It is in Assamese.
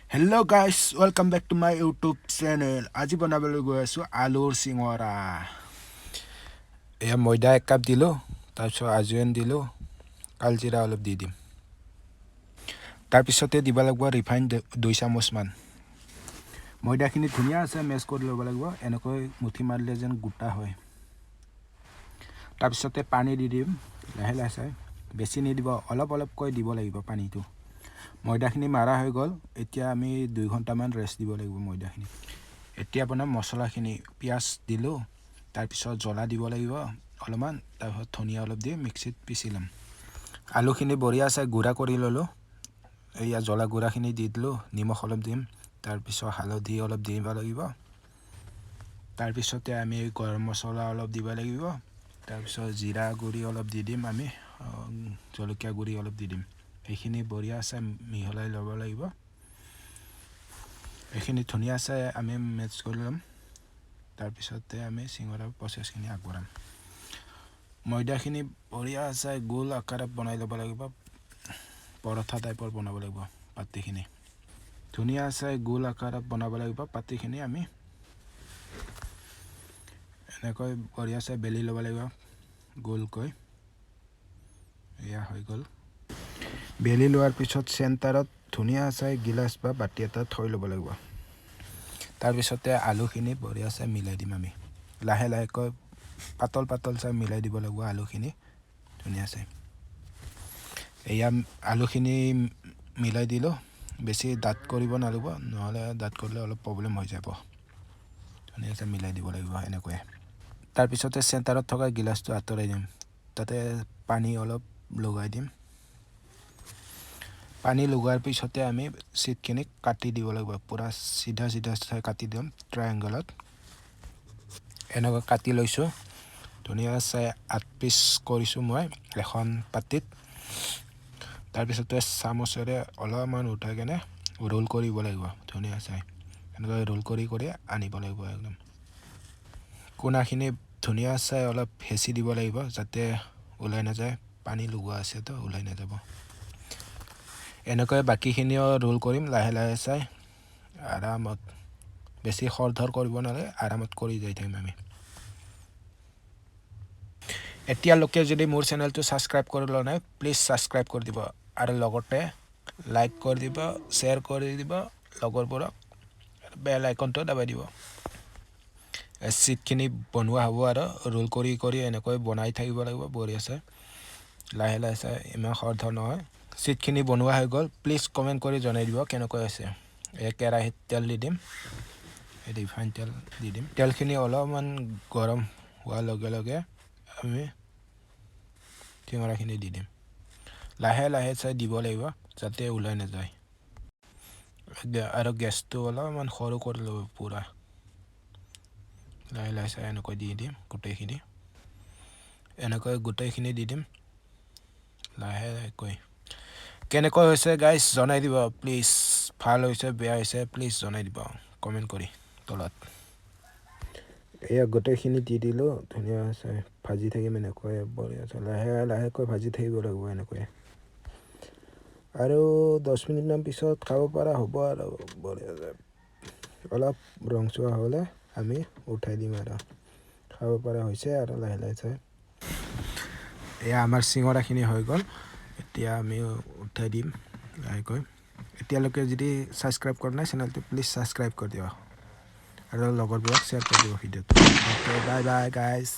Hello guys, welcome back to my YouTube channel. আজি বনাবলৈ গৈ আছো আলুৰ সিঙৰা। এয়া ময়দা 1 কাপ দিলো, তাৰপিছত আজওয়ান দিলো, কালজিৰা অলপ দি দিম। তাৰপিছতে দিব লাগিব ৰিফাইন 2 চামুচ মান। ময়দাখিনি ধুনীয়া আছে মেছ কৰি ল'ব লাগিব, এনেকৈ মুঠি মাৰিলে যেন গোটা হয়। তাৰপিছতে পানী দি দিম, লাহে লাহে বেছি নিদিব, অলপ অলপকৈ দিব লাগিব পানীটো। ময়দাখিনি মাৰা হৈ গ'ল, এতিয়া আমি 2 ঘণ্টামান ৰেষ্ট দিব লাগিব ময়দাখিনি। এতিয়া আপোনাৰ মছলাখিনি পিয়াজ দিলো, তাৰপিছত জ্বলা দিব লাগিব অলপমান, তাৰপিছত ধনিয়া অলপ দি মিক্সিত পিচি ল'ম। আলুখিনি বঢ়িয়া আছে গুড়া কৰি ল'লো, এয়া জ্বলা গুড়াখিনি দি দিলোঁ, নিমখ অলপ দিম, তাৰপিছত হালধি অলপ দিব লাগিব, তাৰপিছতে আমি গৰম মছলা অলপ দিব লাগিব, তাৰপিছত জিৰা গুড়ি অলপ দি দিম, আমি জলকীয়া গুড়ি অলপ দি দিম। এইখিনি বঢ়িয়া আছে মিহলাই ল'ব লাগিব। এইখিনি ধুনীয়া আছে আমি মেচ কৰি ল'ম, তাৰপিছতে আমি সিঙৰা প্ৰচেছখিনি আগবঢ়াম। ময়দাখিনি বঢ়িয়া আছে গোল আকাৰত বনাই ল'ব লাগিব, পৰঠা টাইপৰ বনাব লাগিব পাতিখিনি। ধুনীয়া আছে গোল আকাৰত বনাব লাগিব পাতিখিনি, আমি এনেকৈ বঢ়িয়া আছে বেলি ল'ব লাগিব গোলকৈ। এয়া হৈ গ'ল। বেলি লোৱাৰ পিছত চেণ্টাৰত ধুনীয়া আছে গিলাচ বা বাতি এটা থৈ ল'ব লাগিব। তাৰপিছতে আলুখিনি বঢ়িয়া আছে মিলাই দিম আমি, লাহে লাহেকৈ পাতল পাতল চাই মিলাই দিব লাগিব আলুখিনি ধুনীয়া আছে। এয়া আলুখিনি মিলাই দিলোঁ, বেছি ডাঠ কৰিব নালাগিব, নহ'লে ডাঠ কৰিলে অলপ প্ৰব্লেম হৈ যাব। ধুনীয়াকৈ মিলাই দিব লাগিব এনেকৈ। তাৰপিছতে চেণ্টাৰত থকা গিলাচটো আঁতৰাই দিম, তাতে পানী অলপ লগাই দিম। পানী লগোৱাৰ পিছতে আমি চিটখিনি কাটি দিব লাগিব, পূৰা চিধা চিধা চাই কাটি দিম ট্ৰায়েংগলত। এনেকৈ কাটি লৈছোঁ, ধুনীয়া চাই 8 পিচ কৰিছোঁ মই এখন পাতিত। তাৰপিছতে চামুচেৰে অলপমান উঠাই কেনে ৰোল কৰিব লাগিব ধুনীয়া চাই, এনেকৈ ৰোল কৰি কৰি আনিব লাগিব একদম। কোণাখিনি ধুনীয়া চাই অলপ হেঁচি দিব লাগিব যাতে ওলাই নাযায়, পানী লগোৱা আছেতো ওলাই নাযাব। এনেকৈ বাকীখিনিও ৰোল কৰিম লাহে লাহে চাই আৰামত, বেছি খৰধৰ কৰিব নালাগে, আৰামত কৰি যাই থাকিম আমি। এতিয়ালৈকে যদি মোৰ চেনেলটো ছাবস্ক্ৰাইব কৰি লোৱা নাই প্লিজ ছাবস্ক্ৰাইব কৰি দিব, আৰু লগতে লাইক কৰি দিব, শ্বেয়াৰ কৰি দিব লগৰবোৰক, বেল আইকনটো দাবাই দিব। চিটখিনি বনোৱা হ'ব আৰু ৰোল কৰি কৰি এনেকৈ বনাই থাকিব লাগিব বঢ়িয়াছে, লাহে লাহে চাই, ইমান খৰধৰ নহয়। চিটখিনি বনোৱা হৈ গ'ল, প্লিজ কমেণ্ট কৰি জনাই দিব কেনেকৈ আছে। এই কেৰাহীত তেল দি দিম, ৰিফাইন তেল দি দিম। তেলখিনি অলপমান গৰম হোৱাৰ লগে লগে আমি সিঙৰাখিনি দি দিম, লাহে লাহে চাই দিব লাগিব যাতে ওলাই নাযায়। আৰু গেছটো অলপমান সৰু কৰি ল'ব, পূৰা লাহে লাহে চাই এনেকৈ দি দিম গোটেইখিনি, এনেকৈ গোটেইখিনি দি দিম লাহেকৈ। কেনেকৈ হৈছে গাইজ জনাই দিব প্লিজ, ভাল হৈছে বেয়া হৈছে প্লিজ জনাই দিব কমেণ্ট কৰি তলত। এয়া গোটেইখিনি দি দিলোঁ, ধুনীয়া আছে ভাজি থাকিম এনেকৈ বঢ়িয়া আছে, লাহে লাহেকৈ ভাজি থাকিব লাগিব এনেকৈ। আৰু 10 মিনিটমান পিছত খাব পৰা হ'ব আৰু বঢ়িয়া আছে। অলপ ৰংচোৱা হ'লে আমি উঠাই দিম আৰু খাব পৰা হৈছে আৰু লাহে লাহে চাই। এয়া আমাৰ সিঙৰাখিনি হৈ গ'ল, এতিয়া আমি উঠাই দিম লাহেকৈ। এতিয়ালৈকে যদি ছাবস্ক্ৰাইব কৰা নাই চেনেলটো প্লিজ ছাবস্ক্ৰাইব কৰি দিব, আৰু লগৰবোৰক শ্বেয়াৰ কৰি দিব ভিডিঅ'টো। Okay bye bye guys.